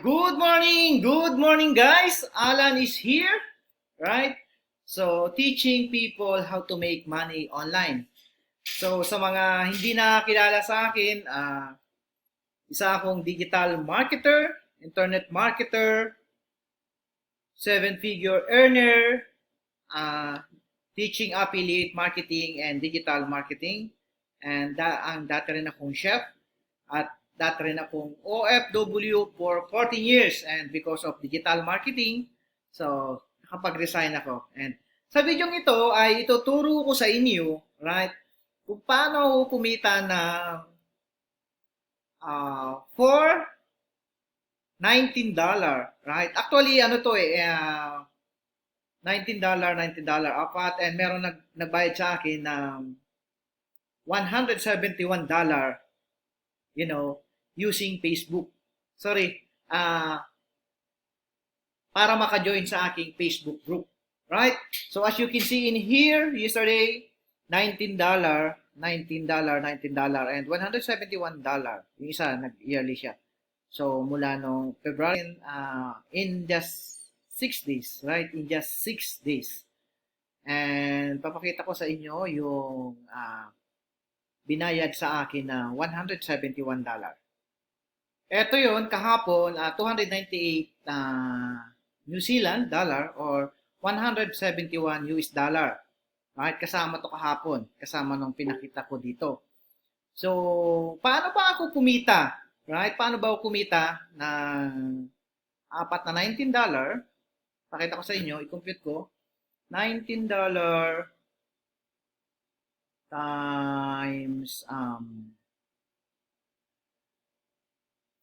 Good morning guys. Alan is here, right? So, teaching people how to make money online. So, sa mga hindi nakakilala sa akin, isa akong digital marketer, internet marketer, seven-figure earner, teaching affiliate marketing and digital marketing. And dati rin akong chef at dati rin akong OFW for 14 years. And because of digital marketing, so nakapag-resign ako. And sa video ito ay ituturo ko sa inyo, right, kung paano kumita ng for $19, right? Actually, ano to $19, apat, and meron nagbayad sa akin ng $171, using Facebook. Sorry, para maka-join sa aking Facebook group. Right? So as you can see in here, yesterday, $19, and $171. Yung isa, nag-yearly siya. So mula nung February, in just 6 days, right? In just 6 days. And papakita ko sa inyo yung binayad sa akin na $171. Ito yon kahapon, 298 New Zealand dollar or 171 US dollar. Right? Kasama to kahapon. Kasama nung pinakita ko dito. So, paano ba ako kumita? Right? Paano ba ako kumita ng apat na $19? Pakita ko sa inyo, i-compute ko. $19 times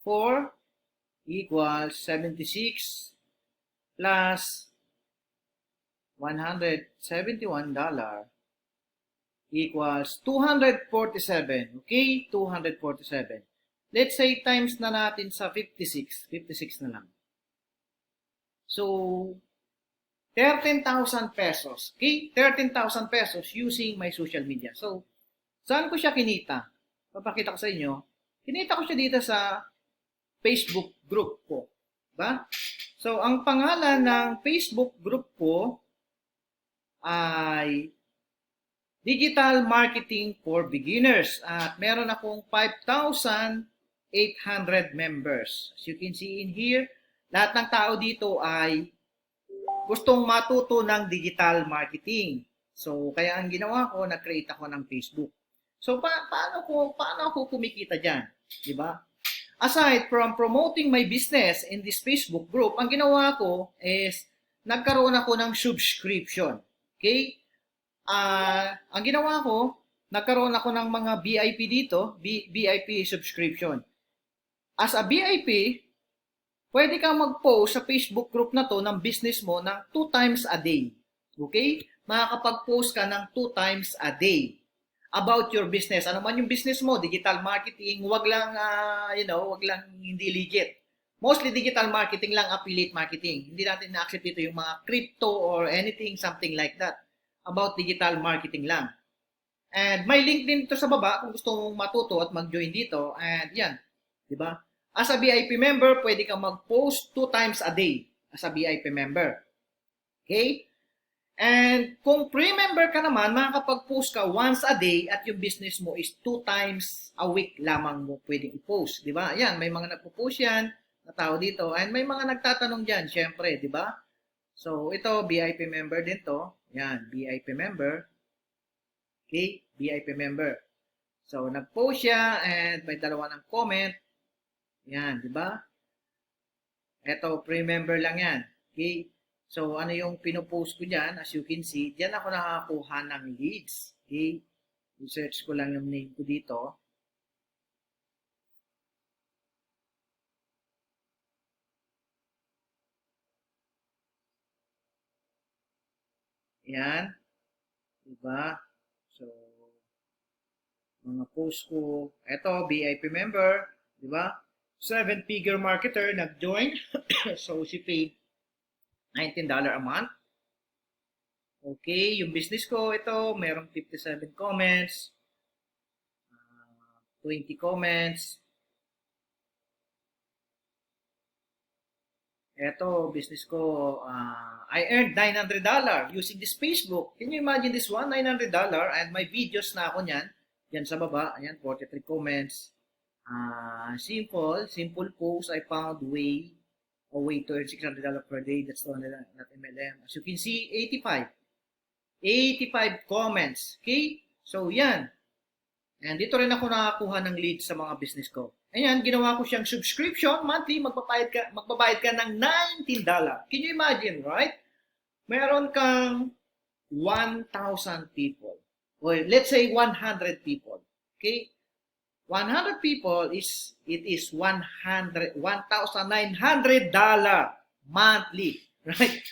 4 equals 76 plus $171 equals 247. Okay? 247. Let's say times na natin sa 56. 56 na lang. So, 13,000 pesos. Okay? 13,000 pesos using my social media. So, saan ko siya kinita? Papakita ko sa inyo. Kinita ko siya dito sa Facebook group ko. Diba? So, ang pangalan ng Facebook group ko ay Digital Marketing for Beginners. At meron akong 5,800 members. As you can see in here, lahat ng tao dito ay gustong matuto ng digital marketing. So, kaya ang ginawa ko, nag-create ako ng Facebook. So, paano ako kumikita dyan? Diba? Aside from promoting my business in this Facebook group, ang ginawa ko is nagkaroon ako ng subscription. Okay? Ang ginawa ko, nagkaroon ako ng mga VIP dito, VIP subscription. As a VIP, pwede kang mag-post sa Facebook group na to ng business mo ng 2 times a day. Okay? Makakapag-post ka ng 2 times a day about your business. Ano man yung business mo, digital marketing, wag lang hindi legit. Mostly digital marketing lang, affiliate marketing. Hindi natin na-accept dito yung mga crypto or anything, something like that. About digital marketing lang. And may link din ito sa baba kung gusto mong matuto at mag-join dito. And yan, di ba? As a VIP member, pwede kang mag-post 2 times a day as a VIP member. Okay? And kung pre-member ka naman, makakapag-post ka once a day at yung business mo is 2 times a week lamang mo pwedeng i-post. Di ba? Yan, may mga nagpo-post yan na tao dito. And may mga nagtatanong dyan, syempre, di ba? So, ito, VIP member din to. Yan, VIP member. Okay, VIP member. So, nag-post siya and may dalawa ng comment. Yan, di ba? Ito, pre-member lang yan. Okay? So, ano yung pinopost ko dyan? As you can see, dyan ako nakakuha ng leads. Okay? I-search ko lang yung name ko dito. Yan. Diba? So, mga post ko. Ito, VIP member. Diba? 7-figure marketer, nag-join. So, she paid $19 a month. Okay, yung business ko, ito, merong 57 comments, 20 comments, Eto, business ko, I earned $900 using this Facebook. Can you imagine this one? $900 and may videos na ako niyan. Yan sa baba. Ayan, 43 comments. Simple post. I found a way to earn $600 per day. That's the one, not MLM. As you can see, 85 comments. Okay? So, yan. And dito rin ako nakakuha ng leads sa mga business ko. Ayan, ginawa ko siyang subscription. Monthly, magbabayad ka ng $19. Can you imagine, right? Meron kang 1,000 people. Or let's say 100 people. Okay? 100 people is $1,900 monthly. Right?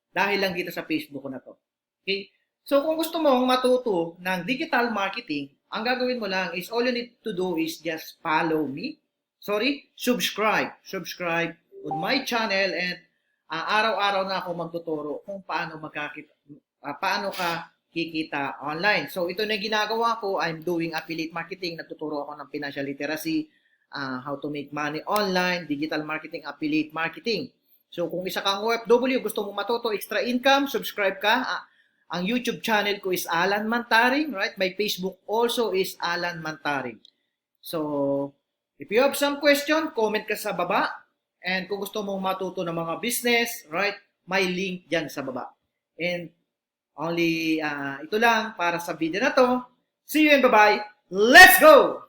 Dahil lang dito sa Facebook ko na to. Okay? So, kung gusto mong matuto ng digital marketing, ang gagawin mo lang is all you need to do is just follow me. Subscribe. Subscribe on my channel and araw-araw na ako magtuturo kung paano ka kikita online. So, ito na ginagawa ko. I'm doing affiliate marketing. Nagtuturo ako ng financial literacy, how to make money online, digital marketing, affiliate marketing. So, kung isa kang OFW, gusto mong matuto extra income, subscribe ka. Ang YouTube channel ko is Alan Mantaring, right? My Facebook also is Alan Mantaring. So, if you have some question, comment ka sa baba. And kung gusto mong matuto ng mga business, right? May link dyan sa baba. And only ito lang para sa video na to. See you and bye-bye. Let's go!